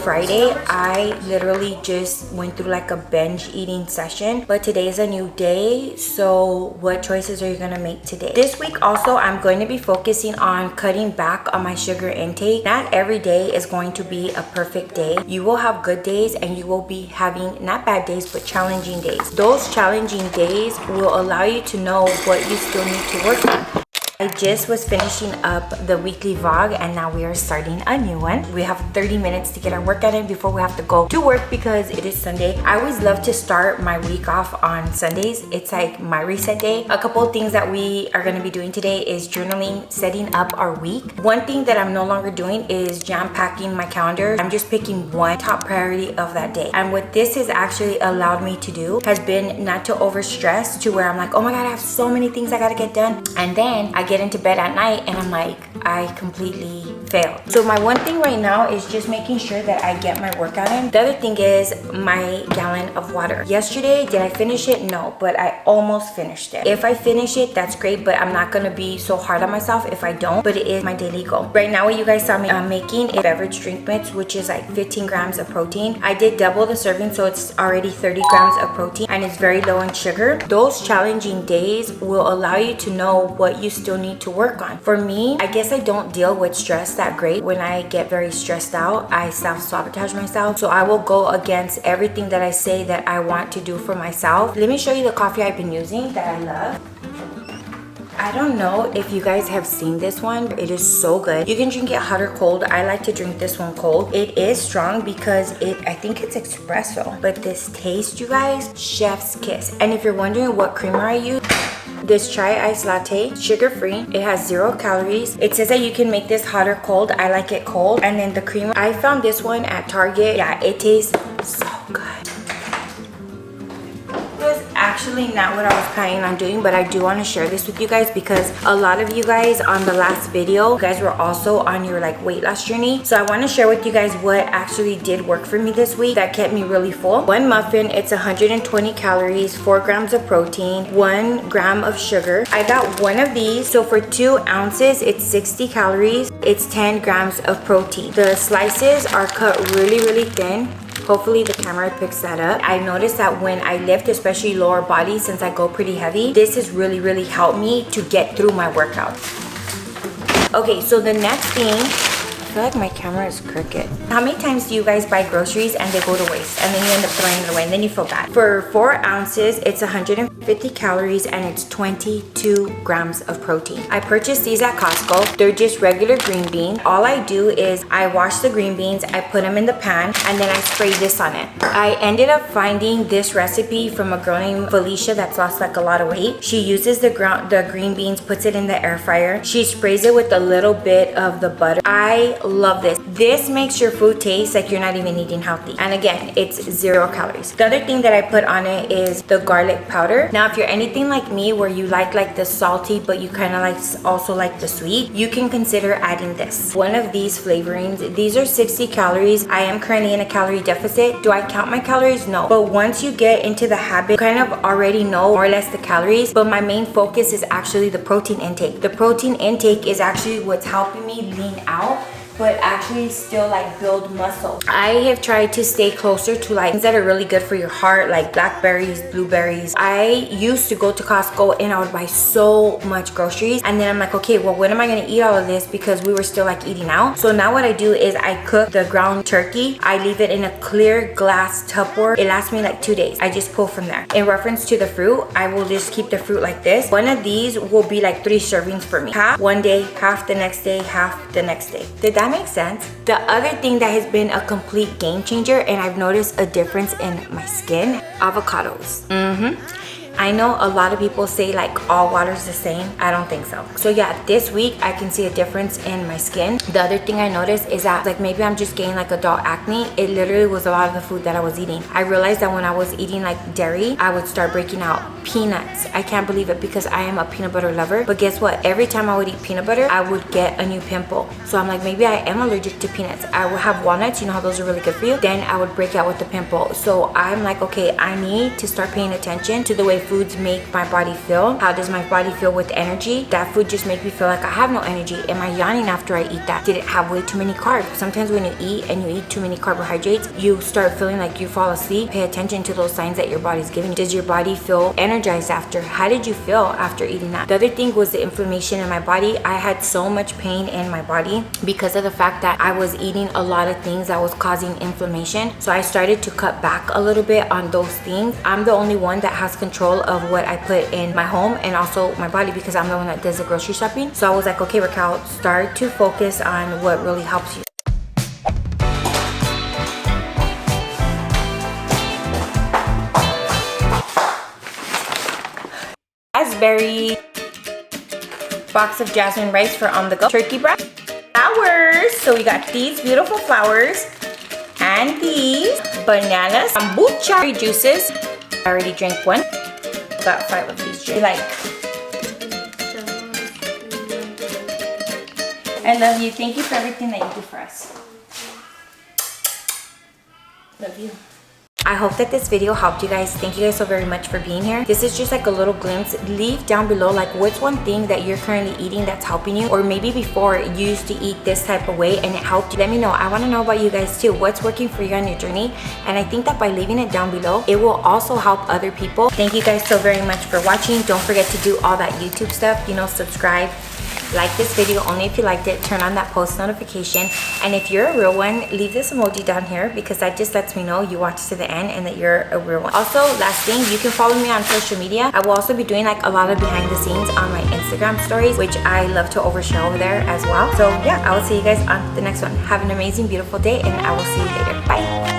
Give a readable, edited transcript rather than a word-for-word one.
Friday, I literally just went through like a binge eating session, but today is a new day. So what choices are you gonna make today? This week also, I'm going to be focusing on cutting back on my sugar intake. Not every day is going to be a perfect day. You will have good days and you will be having not bad days, but challenging days. Those challenging days will allow you to know what you still need to work on. I just was finishing up the weekly vlog and now we are starting a new one. We have 30 minutes to get our workout in before we have to go to work because it is Sunday. I always love to start my week off on Sundays. It's like my reset day. A couple of things that we are going to be doing today is journaling, setting up our week. One thing that I'm no longer doing is jam packing my calendar. I'm just picking one top priority of that day. And what this has actually allowed me to do has been not to over stress to where I'm like, oh my God, I have so many things I got to get done. And then I get into bed at night and I'm like, I completely failed. So my one thing right now is just making sure that I get my workout in. The other thing is my gallon of water. Yesterday, did I finish it? No, but I almost finished it. If I finish it, that's great, but I'm not gonna be so hard on myself if I don't, but it is my daily goal. Right now, what you guys saw me making is beverage drink mix, which is like 15 grams of protein. I did double the serving, so it's already 30 grams of protein and it's very low in sugar. Those challenging days will allow you to know what you still need to work on. For me, I guess I don't deal with stress that great. When I get very stressed out, I self-sabotage myself. So I will go against everything that I say that I want to do for myself. Let me show you the coffee I've been using that I love. I don't know if you guys have seen this one. It is so good. You can drink it hot or cold. I like to drink this one cold. It is strong because I think it's espresso. But this taste, you guys, chef's kiss. And if you're wondering what creamer I use, this chai iced latte, sugar-free. It has 0 calories. It says that you can make this hot or cold. I like it cold. And then the creamer, I found this one at Target. Yeah, it tastes so good. Actually not what I was planning on doing, but I do want to share this with you guys because a lot of you guys on the last video, you guys were also on your like weight loss journey. So I want to share with you guys what actually did work for me this week that kept me really full. One muffin, it's 120 calories, 4 grams of protein, 1 gram of sugar. I got one of these. So for 2 ounces, it's 60 calories. It's 10 grams of protein. The slices are cut really, really thin. Hopefully the camera picks that up. I noticed that when I lift, especially lower body, since I go pretty heavy, this has really, really helped me to get through my workout. Okay, so the next thing, I feel like my camera is crooked. How many times do you guys buy groceries and they go to waste and then you end up throwing it away and then you feel bad? For 4 ounces, it's 150 calories and it's 22 grams of protein. I purchased these at Costco. They're just regular green beans. All I do is I wash the green beans, I put them in the pan, and then I spray this on it. I ended up finding this recipe from a girl named Felicia that's lost like a lot of weight. She uses the green beans, puts it in the air fryer. She sprays it with a little bit of the butter. I love this. This makes your food taste like you're not even eating healthy. And again, it's 0 calories. The other thing that I put on it is the garlic powder. Now, if you're anything like me where you like the salty, but you kind of also like the sweet, you can consider adding this. One of these flavorings, these are 60 calories. I am currently in a calorie deficit. Do I count my calories? No. But once you get into the habit, you kind of already know more or less the calories, but my main focus is actually the protein intake. The protein intake is actually what's helping me lean out, but actually still like build muscle. I have tried to stay closer to like things that are really good for your heart, like blackberries, blueberries. I used to go to Costco and I would buy so much groceries, and then I'm like, okay, well, when am I gonna eat all of this? Because we were still like eating out. So now what I do is I cook the ground turkey. I leave it in a clear glass Tupperware. It lasts me like 2 days. I just pull from there. In reference to the fruit, I will just keep the fruit like this. One of these will be like 3 servings for me. Half one day, half the next day, half the next day. Did that make sense? The other thing that has been a complete game changer, and I've noticed a difference in my skin, avocados. I know a lot of people say like all water is the same. I don't think so. So yeah, this week I can see a difference in my skin. The other thing I noticed is that like maybe I'm just getting like adult acne. It literally was a lot of the food that I was eating. I realized that when I was eating like dairy, I would start breaking out. Peanuts. I can't believe it because I am a peanut butter lover. But guess what? Every time I would eat peanut butter, I would get a new pimple. So I'm like, maybe I am allergic to peanuts. I would have walnuts. You know how those are really good for you? Then I would break out with the pimple. So I'm like, okay, I need to start paying attention to the way foods make my body feel. How does my body feel with energy? That food just make me feel like I have no energy. Am I yawning after I eat that? Did it have way too many carbs? Sometimes when you eat and you eat too many carbohydrates, you start feeling like you fall asleep. Pay attention to those signs that your body's giving you. Does your body feel energized after? How did you feel after eating that? The other thing was the inflammation in my body. I had so much pain in my body because of the fact that I was eating a lot of things that was causing inflammation. So I started to cut back a little bit on those things. I'm the only one that has control of what I put in my home and also my body because I'm the one that does the grocery shopping. So I was like, okay, Raquel, start to focus on what really helps you. Raspberry, box of jasmine rice for on the go, turkey breast, flowers. So we got these beautiful flowers and these bananas, kombucha juices. I already drank one. Got 5 of these. Like, I love you. Thank you for everything that you do for us. Love you. I hope that this video helped you guys. Thank you guys so very much for being here. This is just like a little glimpse. Leave down below like what's one thing that you're currently eating that's helping you, or maybe before you used to eat this type of way and it helped you. Let me know. I want to know about you guys too. What's working for you on your journey? And I think that by leaving it down below, it will also help other people. Thank you guys so very much for watching. Don't forget to do all that YouTube stuff, you know, subscribe, like this video only if you liked it, turn on that post notification, and if you're a real one, leave this emoji down here because that just lets me know you watched to the end and that you're a real one. Also, last thing, you can follow me on social media. I will also be doing like a lot of behind the scenes on my Instagram stories, which I love to overshare over there as well. So yeah, I will see you guys on the next one. Have an amazing, beautiful day, and I will see you later. Bye.